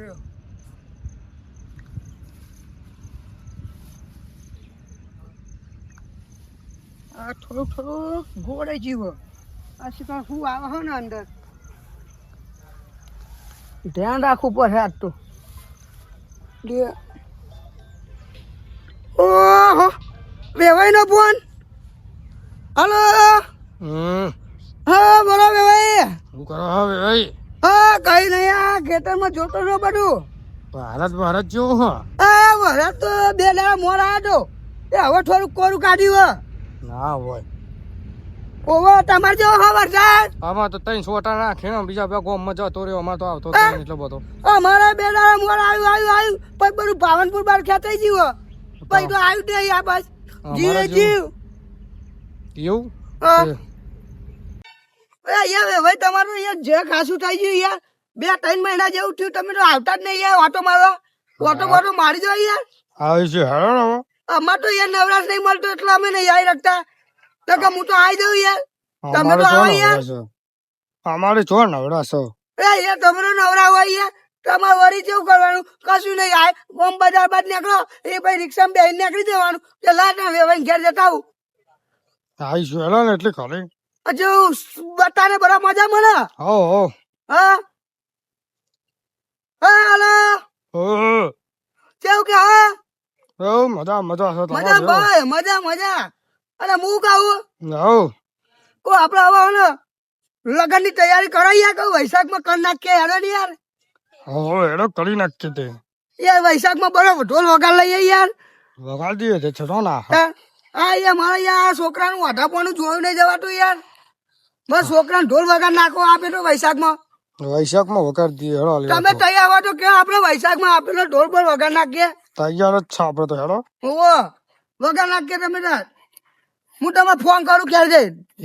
કર્યો. આ થોડું થોડું ગોળે જીવો આ શીખા હું આવે હો ને અંદર ધ્યાન રાખવું પડે આજ તો. ઓહો વેવાઈ નો ફોન. હલો. હા બોલો વેવાઈ. શું કરો હા ભાઈ? હા કઈ નહીં આ ખેતરમાં જોતો ન બધું. ભારત જેવું હો. હા ભારત તો 2 દાડા મોર આવ્યો તો હવે થોડુંક કોરું કાઢ્યું. ના હોય ઓહો તમારે જેવો હા વરસાદ. આમાં તો 3 સોટા નાખે ને બીજા બે ગોમમાં જતો રહ્યો. અમાર તો આવતો જ નહીં એટલો બધો. અમારે 2 દાડા મોર આવ્યું પછી બધું ભાવનપુર બાર ખેંચાઈ ગયું પછી તો આવ્યું નહીં આ બસ જીવ જીવ એવું હા. યાર ભાઈ તમારું યાર જે ખાસું થઈ ગયું યાર 2-3 મહિના જેવું થયું તમે તો આવતા જ નહીં યાર ઓટો મારવા. ઓટો મારી દો યાર. આવી છે હેરો ને હવે. અમાર તો યાર નવરાશ નહીં મળતો એટલે અમે નહીં આવી રાખતા તો કે હું તો આવી જાઉં યાર. તમે તો આવો યાર. અમારે જો નવરા છો યાર તમે તો નવરા હોય યાર તમારે વળી કેવું કરવાનું કશું નહીં આય બોમ્બ બજાર બાદ નીકળો એ પછી રિક્ષામાં બેહીને નીકળી જવાનું કે લાટા વેવાઈને ઘેર જતા આવું. આવી છે હેરો ને એટલે ખાલી હજુ બતાને બરા મજા મળે. હો હો હા હા હલો હો કેવું કે હા હો મજા મજા છે મજા ભાઈ મજા મજા. અને હું કહું હો કો આપડે હવે ને લગન ની તૈયારી કરાઈ યાર કહું વૈશાખમાં કરી નાખીએ હેડો ને યાર. હો હેડો કરી નાખી તે યાર વૈશાખમાં બરાબર ઢોલ વગાડ લઈએ યાર. વગાડ દઈએ તે છતો ના હા યાર મારે યાર છોકરાનું વાઢાપણું જોયું નહીં જવાતું યાર. બસ છોકરાને ઢોલ વગાડ નાખો આપે તો વૈશાખમાં. વૈશાખમાં વગાડ દઈએ હેડો. તમે તૈયાર હો તો કે આપણે વૈશાખમાં આપેલો ઢોલ પર વગાડ નાખીએ. તૈયાર જ છે આપડે તો હેડો. ઓહો વગાડ નાખીએ તમે તાર. હું તમને ફોન કરું ક્યારે જઈ. એ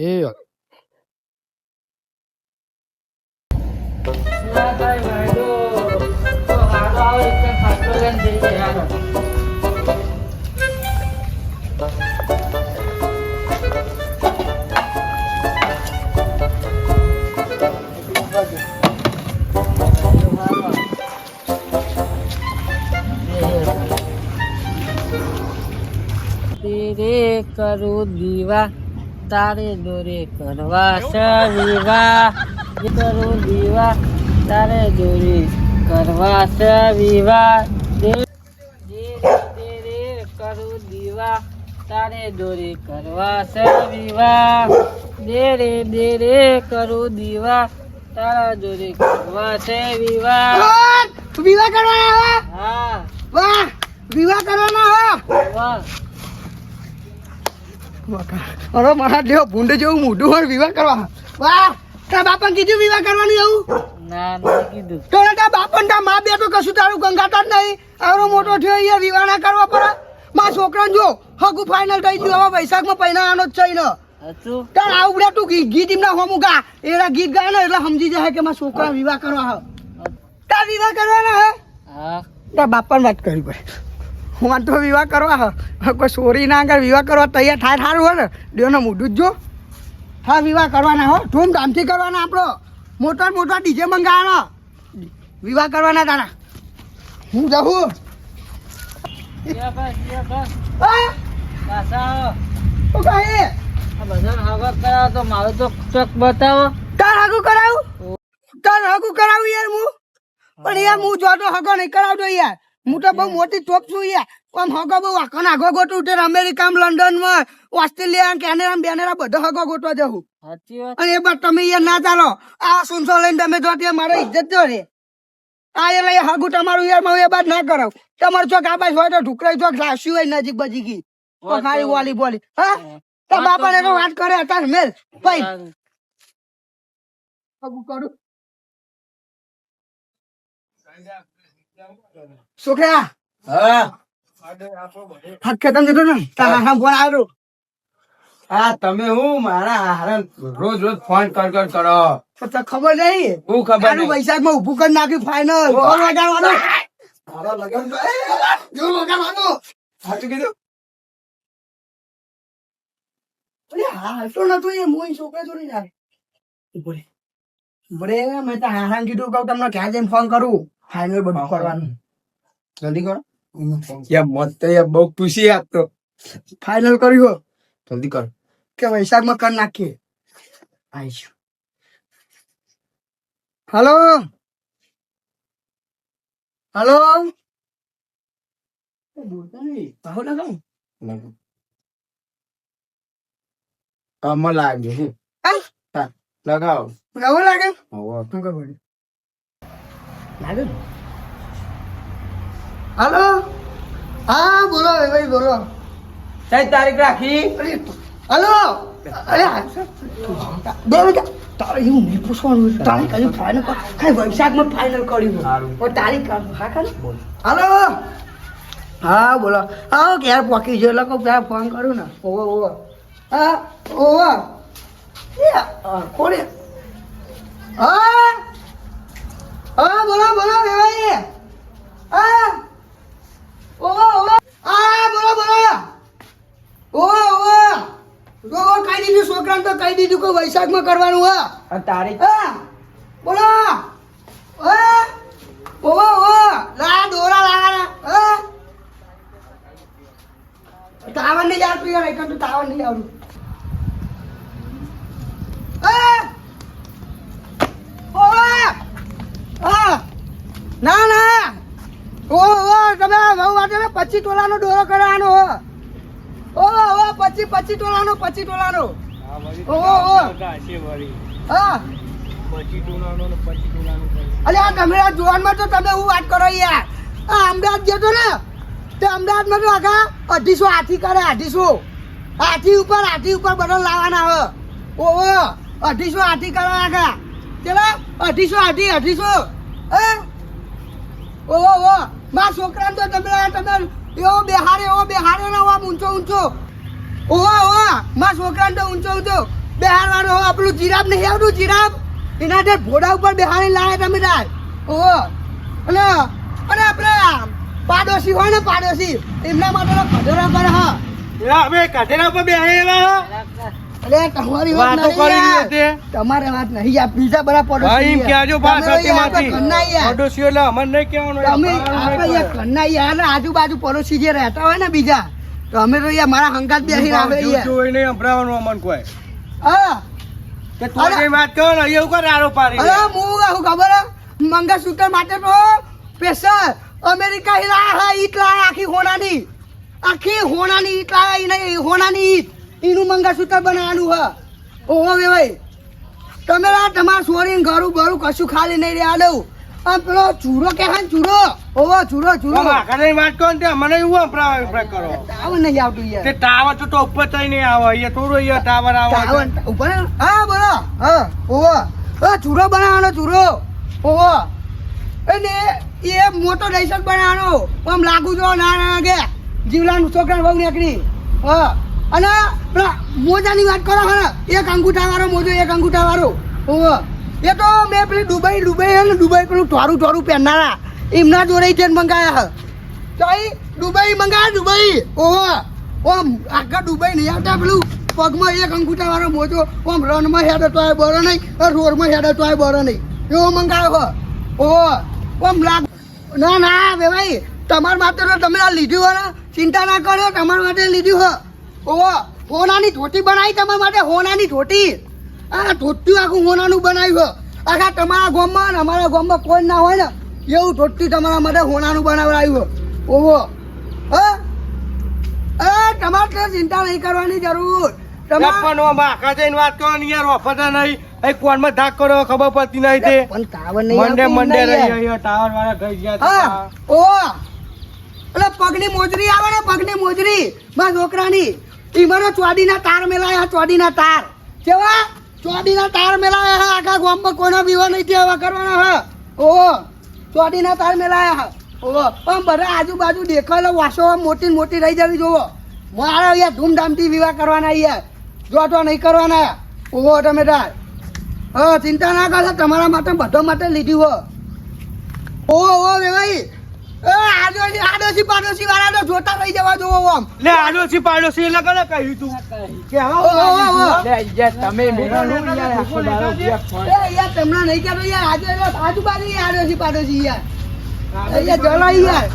તેરે કરું દીવા તારે દોરે કરવા છે વિવાહ. કરું દીવા તારે દોરે કરવા છે વિવાહ. તેરે કરું દીવા તારે દોરે કરવા છે વિવાહ. દેરે દેરે કરું દીવા તારા દોરે કરવા છે વિવાહ. વિવાહ કરવાના હો. હા વાહ વિવાહ કરવાના હો. વાહ અરે મારા દેવ ભૂંડ જેવું મોઢું હોય વિવાહ કરવા. વાહ તારા બાપા કીધું વિવાહ કરવાનું એવું. ના ના કીધું તો તારા બાપા તારા મા બે તો કશું તારું ગંગાતા જ નહીં. આવડો મોટો થયો અહીંયા વિવાહ ના કરવા પડે. મારા છોકરાને જો હગું ફાઇનલ થઈ ગયું હવે વૈશાખમાં પહેરાવાનો જ છે ને. હતું તાર આવડે તું ગીત એમના હોમું ગા એના ગીત ગાય ને એટલે સમજી જાય કે મારા છોકરા વિવાહ કરવા હે. તાર વિવાહ કરવાના હે. હા તારા બાપાને વાત કરી પડે હું તો વિવાહ કરવા હે. કોઈ સોરી ના આગળ વિવાહ કરવા તૈયાર થાય સારું હોય ને દેવને મોઢું જ જો. હા વિવાહ કરવાના હો ધૂમધામથી કરવાના આપણો મોટા મોટા ડીજે મંગાવવાનો વિવાહ કરવાના તારા. હું જાઉં પાછા તો કાંઈ બધા હવા કરાવો તો મારું તો ચોક બતાવો. તાર હગું કરાવું યાર હું પણ યાર હું જોતો હગો નહીં કરાવતો યાર. હું તો બહુ મોટી ચોપ છું યાર. આમ હગો બહુ આખો નાગો ગોતું છે અમેરિકામાં લંડનમાં ઓસ્ટ્રેલિયા કેનેડા બેનેડા બધો હગો ગોતવા જવું. સાચી વાત અને એ બાદ તમે યાર ના ચાલો આ સુનસો લઈને તમે જો ત્યાં મારો ઇજ્જત જો રે. આ એટલે હગું તમારું યાર હું એ બાદ ના કરાવ. તમારું ચોક આ બાજુ હોય તો ઢુકરાઈ ચોક લાવશું હોય નજીક બજી ગઈ ખાલી વોલી બોલી. હા તાર બાપા ને વાત કરે તાર મેલ ભાઈ હગું કરું. છોકરા હા હક ખેતમ જતો ને તારા હા ફોન આવ્યો. હા તમે હું મારા હારા રોજ રોજ ફોન કર કરો. તો તને ખબર નહીં હું ખબર આનું નહીં. વૈશાખમાં ઊભું કરી નાખ્યું ફાઇનલ ઢોલ વગાડવાનો. ઢોલ વગાડવાનો સાચું કીધું. અરે હા હાલતો નતો એ મોઈ છોકરા જોડી જાય. બોલે મેં તો હારાને કીધું કહું તમને ક્યાં જઈને ફોન કરું. ફાઇનલ બધું કરવાનું જલ્દી કરો યાર મત યાર બહુ ખુશી આપતો ફાઇનલ કર્યું જલ્દી કર કે વૈશાખમાં કરી નાખીએ આવીશું હલો હલો આવો લગાવ આમાં લાગે છે લગાવો નવો લાગે હવે શું ખબર લાગે ને? હલો હા બોલો ભાઈ બોલો કઈ તારીખ રાખી અરે હલો અરે બે મિનિટ તારે એવું નહીં પૂછવાનું તારીખ હજુ ફાઇનલ કઈ વૈશાખમાં ફાઇનલ કર્યું તારીખ હા કરે હલો હા બોલો હા ક્યારે પોકી જો એટલે કહું ત્યારે ફોન કરું ને ઓવો ઓવો હા ઓવો કોને હા હા બોલો બોલો ભાઈ હા ઓવો ઓવો હા બોલો બોલો ઓવો ઓવો જો કહી દીધું છોકરાને તો કહી દીધું કે વૈશાખમાં કરવાનું હા તારીખ હા બોલો હા ઓવો ઓવો લા દોરા લાવવાના હા તાવન નહીં આવતું યાર એક તો તાવન નહીં આવતું ના ના ઓ તમે બહુ વાત 25 તોલાનો દોરો કરવાનો ઓ 25 તોલાનો 25 તોલાનો હા અરે આ તમે આ જોવાનમાં તો તમે હું વાત કરો યાર આ અમદાવાદ જતો ને તે અમદાવાદમાં તો આખા 250 હાથી કરે 250 હાથી ઉપર બધા લાવવાના હવે ઓહો 250 હાથી કરે આખા ચલા 250 હાથી 250 હે ઓહો મારા છોકરાને તો તમે એવો બેહારે ને ઊંચો ઓહો મારા છોકરાને તો ઊંચો બેહારવાનો આપણું જીરાબ નહીં આવતું જીરાબ એના જે ઘોડા ઉપર બેહારી લાવે તમે તાર ઓહો અને આપણે પાડોશી હોય ને પાડોશી એમના માટે કઢેરા કરે હા અમે કઢેરા પર બેહેલા અરે તમારી વાત વાતો કરી નહીં તે તમારે વાત નહીં યાર બીજા બધા પડોશી ભાઈ એમ કહેજો બા સતીમાંથી કન્ના યાર પડોશીઓ એટલે અમને નહીં કહેવાનું તમે આપણે યાર કન્ના યાર આજુબાજુ પડોશી જે રહેતા હોય ને બીજા તો અમે તો યાર મારા હંગાત બેસી આવે યાર જોઈ નહીં સંભળાવવાનું અમન કોઈ હા કે તું કઈ વાત કરો ને એવું કરે આરો પારી અરે હું ખબર મંગળસૂત્ર માટે તો સ્પેશિયલ અમેરિકા હિલા ઈટ લાયા આખી હોનાની ઈટ લાયા હોનાની ઈટ એનું મંગળસૂત્ર બનાવવાનું હ ઓહો ભાઈ તમે તમારા સોરીને ઘરું બરું કશું ખાલી નહીં રહ્યા દઉં આમ પેલો ચૂરો કે હા ચૂરો ઓહો ચૂરો કઈ વાત કરો ને મને એવું સંભળાવ કરો ટાવર નહીં આવતું યાર તે ટાવર તો ઉપર થઈ નહીં આવે અહીંયા થોડું અહીંયા ટાવર આવે ઉપર હા બોલો હા ઓહો ચૂરો બનાવવાનો ચૂરો ઓહો અને એ મોટો દહીસર બનાવવાનો આમ લાગુ જો ના કે જીવલાનું છોકરા બહુ નીકળી હા અને પેલા મોજાની વાત કરો હા એક અંગૂઠા વાળો ઓહો એ તો મેં પેલી દુબઈ પેલું ટોરું પહેરનારા એમના જોડે ટ્રેન મંગાયા તો દુબઈ મંગાયા દુબઈ ઓહો ઓમ આખા દુબઈ નહીં આવતા પેલું પગમાં એક અંગૂઠા વાળો મોજો ઓમ રનમાં હેડે તોય બરો નહીં રોડમાં હેડે તોય બરો નહીં એવો મંગાયો ઓહો ઓમ લાગ ના ભાઈ તમારા માટે તો તમે આ લીધું હોય ને ચિંતા ના કરો તમારા માટે લીધું હો ઓહો હોનાની ધોતી બનાવી તમારા માટે હોનાની ધોતી આ ધોતી આખું હોનાનું બનાવ્યું આખા તમારા ગામમાં ને અમારા ગામમાં કોઈ ના હોય ને એવું ધોતી તમારા માટે હોનાનું બનાવડાવ્યું ઓહો તમારે ચિંતા નહીં કરવાની જરૂર આખા જઈને વાત કરો ને યાર વફાતા નહીં એ કોનમાં ધાક કરો ખબર પડતી નહીં તે પણ ટાવર નહીં મંડે રહી ટાવર વાળા ગઈ ગયા હા ઓહો એટલે પગની મોજરી આવે ને પગની મોજરી મારા છોકરાની ઈમાનો ચોડીના તાર મેલાયા કેવા ચોડીના તાર મેલાયા આખા ગામમાં કોઈનો વિવાહ નહીં થયો કરવાનો હા ઓહો ચોડીના તાર મેલાયા ઓહો પણ બધા આજુબાજુ દેખાયેલો વાસો મોટી રહી જવી જોવો મારે અહીંયા ધૂમધામથી વિવાહ કરવાના અહીંયા જો નહીં કરવાના ઓહો તમે તાર હા ચિંતા ના કરશો તમારા માટે બધા માટે લીધી હો ઓહો ભાઈ આડોશી પાડોશી વાળા તો જોતા રહી જવા જોવો આમ લે આડોશી પાડોશી એટલે કને કહ્યું તું કે તમે યાર તમને નહીં કહેતો યાર આજુબાજુ આડોશી પાડોશી યાર અહીંયા જલાઈ યાર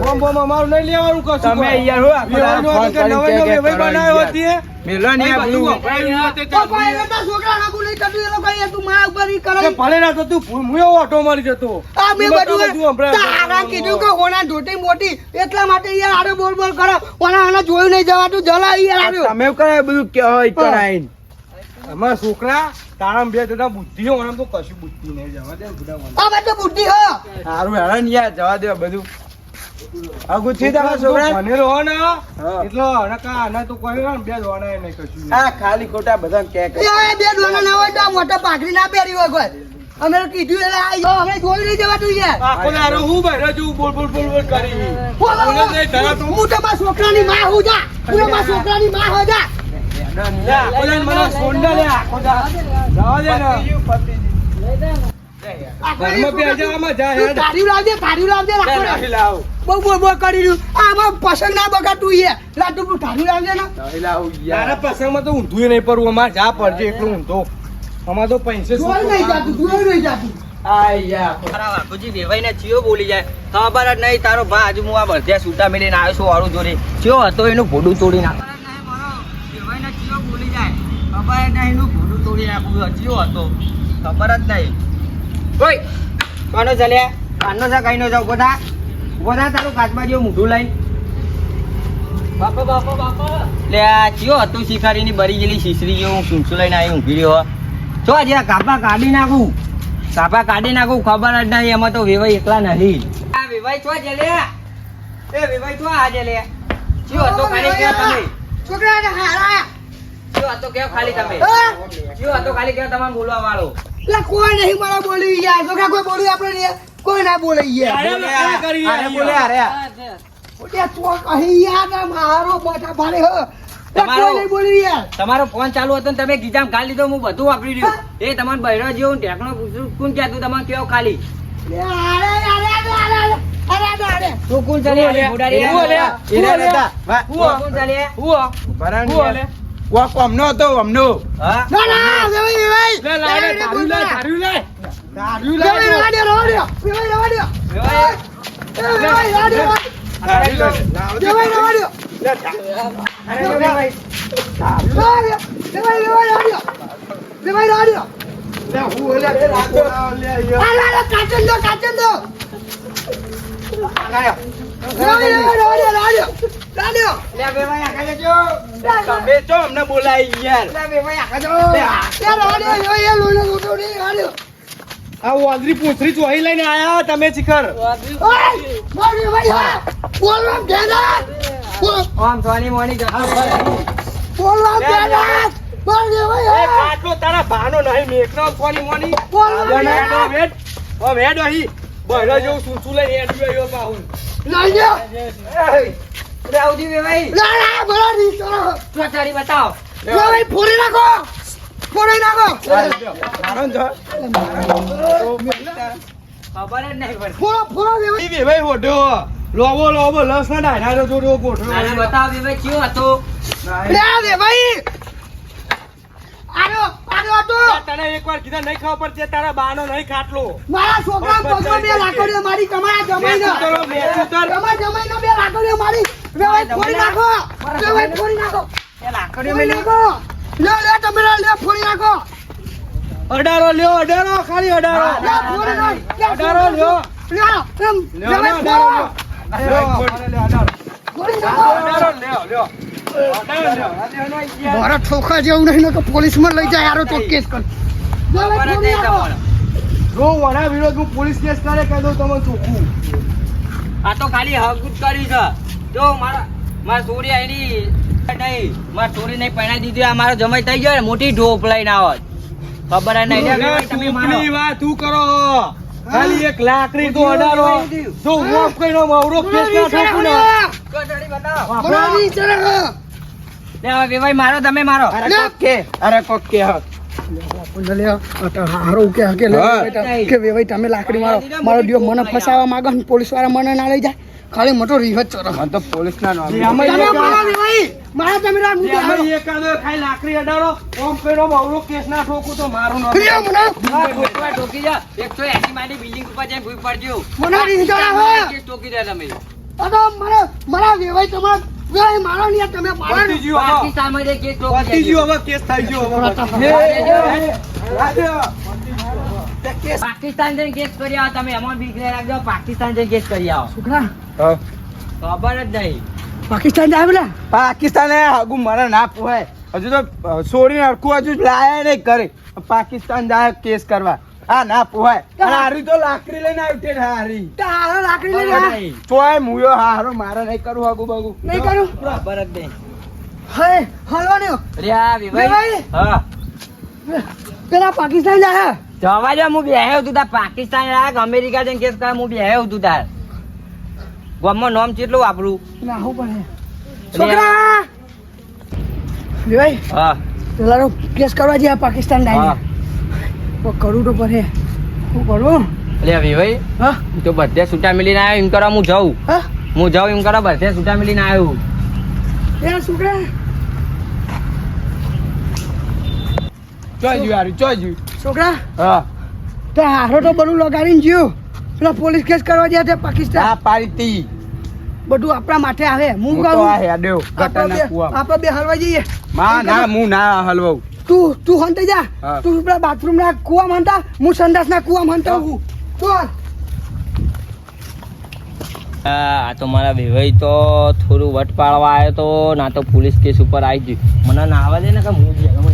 બોમ બોમ અમારું નહીં લેવાનું કશું તમે કોઈ. યાર હું આખો દાડો વેવાઈનું ફોન હતું કે કરીને નવે નવે કે વેવાઈ બનાવ્યો યાર. હતી એ. મેલો ને આ બધું બધું. વપરાયું હતું તે પપ્પા ચાલુ. એને તો છોકરા નાખું નહીં કરતું એ લોકો અહીંયા તું માં ઉપર ઈ કરે કે ભલે ના તો તું હું એવો ઓટો મારી જતો આ મેં એમાં તો બધું સંભળાય. તારા કીધું કે ઓના ધોટી મોટી એટલા માટે યાર આડે બોલ બોલ કરો ઓના આના જોયું નહીં જવાતું જલાઈ યાર આડું. તમે એવું કરે બધું કે હોય ઈકણ આઈને. અમારા છોકરા તારામ બે જતા બુદ્ધિ હોય આમ તો કશું બુદ્ધિ નહીં જવા દે બુડા મને. આ બધું બુદ્ધિ હો હારું હેડો ને યાર જવા દે બધું. આગું છે તમારા છોકરા? ભણેલો હોય ને હા. એટલો નકા આના તો કોઈ હોય ને બે દોણા નહીં કશું નહીં. આ ખાલી ખોટા બધા કે એ બે દોના ના હોય તો આ મોટા પાઘડી ના પહેરી હોય કોઈ અમે તો કીધું એટલે આ જો અમે જોઈ નહીં જવાતું યાર આખો દાડો હું બહેરો જેવું બોલ બોલ બોલ બોલ કરી બોલો, બોલો. બોલે નહીં ધરાતું. હું તો મારા છોકરાની માં હું જા હું તો મારા છોકરાની માં હો જા લે, આખો દાડો મને સોંડા લે, આખો દાડો. જવા દે ને. ઘરમાં બે જવામાં જા હેડ. તારી લાવજે રાખો ને. નહીં લાવ બહુ બોલ બોલ કરી રહ્યું આમાં પસંદ ના બગાડતું યાર લાટુ તું તારી લાવજે ને નહીં લાવ તારા યાર. પ્રસંગમાં તો ઊંધું નહીં પડવું અમારે જા પડજે એટલું ઊંધો અમારે તો પૈસે જોઈ નહીં જાતું જોઈ નહીં જાતું આ યાર તારા બાપુજી વેવાઈને ચિયો બોલી જાય ખબર જ નહીં તારો ભા આજુ હું આ બધે સૂટા મેળીને આવ્યો છું વાળું જોડે ચિયો હતો એનું ભોડું તોડી નાખ વેવાઈને ચિયો બોલી જાય ખબર જ નહીં એનું ભોડું તોડી નાખું ચિયો હતો ખબર જ નહીં ઓય કોનો ચાલ્યા કાનનો છે કઈ નો જાવ બધા બધા તારું કાચમાં જેવું મોઢું લઈને બાપા બાપા બાપા લે આ ચિયો હતું શિકારીની બરી ગયેલી શીશરી જેવું સૂંસું લઈને આવી ઊંઘી રહ્યો જો આજે આ કાપા કાઢી નાખું કાપા કાઢી નાખું ખબર જ નહીં એમાં તો વેવાઈ એકલા નહીં આ વેવાઈ છો જલે એ વેવાઈ છો આ જલે ચિયો હતો ખાલી કેવો તમે છોકરાને હારા ચિયો હતો કેવો ખાલી તમે હા? ચિયો હતો ખાલી કેવો તમારે બોલવા વાળો લા કોઈ નહીં મારા બોલી યાર છોકરા કોઈ બોલી આપણે નહીં કોઈ ના બોલે યાર અરે બોલે અરે ઓટે ચોક અહીં યાર ના મારો મોટા ભારે હ લા તમારો- કોઈ નહીં બોલી યાર તમારો ફોન ચાલુ હતો ને તમે ગીજામ ખાલી લીધો હું બધું વાપરી રહ્યું એ તમારે બહેરો જેવું ટેકનો પૂછ્યું કોણ કહેતું તમારે કેવો ખાલી લે અરે તું કોણ ચાલે આ મોઢારી હું લે. એરા લેતા વા તું કોણ ચાલે ભરણ હું હાલે? વા કોમનો હતો અમનો હા ના ના વેવાઈ વેવાઈ લે લાવે તારું લે તારું લે તારું લે વેવાઈ રવા દે વેવાઈ રવા દે વેવાઈ. એ વેવાઈ રવા દે વેવાઈ રવા દે અરે વેવાઈ. વેવાઈ રવા દે લે હું લે લે અરે કાચન દો આયો વેવાઈ રવા દે લે વેવાઈ આખા જજો. તમે તો અમને બોલાઈ યાર લે વેવાઈ આખા જજો. આ વાંદરી પૂંછડી ચોહી લઈને આયા તમે શિખર આમ સોની મોની જતો એ કાટલો તારા ભાનો નહીં મેકનો કોની મોની હેડો વેડ ઓ વેડ અહીં બહેરો જેવું સૂસું લઈને હેડ ગયો પાહું લે આવજી વેવાઈ ચોટાડી બતાવો મારો જો ખબર જ નહીં પડતી. ઈ વેવાઈ હોડો લોબો લસ ના ડાયરા જોડો ગોઠવો આને બતાવો વેવાઈ કેવો હતો તને એકવાર કીધા નહીં ખબર પડતી તારા બાનો નહીં ખાટલો મારા છોકરા પગમાં બે લાકડીઓ મારી કમાયા જમાઈનો તમારા જમાઈનો બે લાકડીઓ મારી વેવાઈ ફોડી નાખો વેવાઈ ફોડી નાખો એ લાકડીઓ ફોડી મેલી. નાખો લે તમે લે ફોડી નાખો અડારો લ્યો અડારો ખાલી અડારો લે ફોડી નાખો અડારો લ્યો લ્યો એમ લ્યો વેવાઈ લ્યો ફોડો. અડારો ફોડી નાખો લ્યો અડારો લ્યો મારા ઠોકા જેવું નહીં તો પોલીસમાં લઈ જાય યારો તો કેસ કર ખબર જ નહીં તમારે. જો વડા વિરોધ હું પોલીસ કેસ કરે કહી દઉં તમે ચોખ્ખું આ તો ખાલી હગુત કરી છે જો મારા ચોરી આઈની નહીં મારા ચોરી નહીં પહેણાઈ દીધી આ મારો જમાઈ થઈ ગયો ને મોટી ઢોપ લઈને આવત ખબર જ નહીં લે વેવાઈ તમે મારો. ટૂંકની વાત તું કરો ખાલી એક લાકડી તો અડારો જો હું કઈનો માવરો કેસ ના ઠોકું ને ચોટાડી બતાવો. બોલાવી ચલે લે હવે વેવાઈ મારો તમે મારો અરે કોક કે હારો કે વેવાઈ તમે લાકડી મારો મારો દિયો મને ફસાવા માંગો ને પોલીસ વાળા મને ના લઈ જાય ખાલી મોટો રિહત ચરો મને તો પોલીસના નામ એમાં તમે એક- મારા વેવાઈ મારા તમે રામ મુકે એમાં હાલો એકાદો ખાલી લાકડી અડાડો ઓમ કર્યો અવળો કેસ ના ઠોકું તો મારું નામ પ્રિય મને હા, ખોટવા ઠોકી જા 180 મારી બિલ્ડિંગ ઉપર જઈને ભૂઈ પડજો મને રીંગણા હે કેસ ઠોકી દે તમે આ તો મારા વેવાઈ તમારા વેવાઈ મારો ને તમે પતી પાડો ગયું હવે. પાકિસ્તાનમાં જે કેસ ઠોકી પતી દેજો. ગયું હવે કેસ થઈ ગયો હવે પાકિસ્તાન જઈને કેસ કરી આવો તમે એમાં બીક નહીં રાખજો પાકિસ્તાન જઈને કેસ કરી આવો છોકરા હા. ખબર જ નહીં પાકિસ્તાન જાય પેલા પાકિસ્તાને હગું મારે ના પોહાય હજુ તો છોડીને હરખું હજુ લાયા નહીં કરે પાકિસ્તાન જાય કેસ કરવા હા ના પોહાય અને હારી તો લાકડી લઈને આવી તે હારી તારો લાકડી લઈને ખબર આ. નહીં. તોય મુયો હારો મારે નહીં કરું હગું બગું નહીં કરું ખબર જ નહીં હે હલવાનો લ્યા વિભાઈ હા પેલા પાકિસ્તાન જાય જવા દે હું બેહ્યો તું તાર પાકિસ્તાન રાખ અમેરિકા જઈને કેસ કરે હું બેહ્યો તું તાર ગામમાં નામ કેટલું વાપરું ના હું પણ છોકરા ભાઈ હા પેલા કેસ કરવા જાય પાકિસ્તાન હા જાય કરું તો પડે શું કરું લે વિભાઈ હા હું તો બધે છૂટા મિલીને આવ્યો એમ કરવા હું જાઉં હા હું જાઉં એમ કરવા બધે છૂટા મિલીને આવ્યો એ છોકરા ચોય જ્યું હારી ચોય જ્યું છોકરા હા તે હારો તો બધું લગાડીને જ્યો પેલા પોલીસ કેસ કરવા ગયા છે પાકિસ્તાન આ પાડી તી બધું આપણા માટે આવે હું હું તો આ કહું હેડ્યો ગટરના કુવામાં આપણે બે હલવા જઈએ માં ના હું ના હલવાઉં તું હંતે જા હા. તું પેલા બાથરૂમ ના કુવા હંતા હું સંડાસ ના કુવા હંતા હું ચાલ આ તો મારા વિભાઈ તો થોડું વટ પાડવા આવ્યો તો ના તો પોલીસ કેસ ઉપર આવી ગયું મને નાવા દે ને કે હું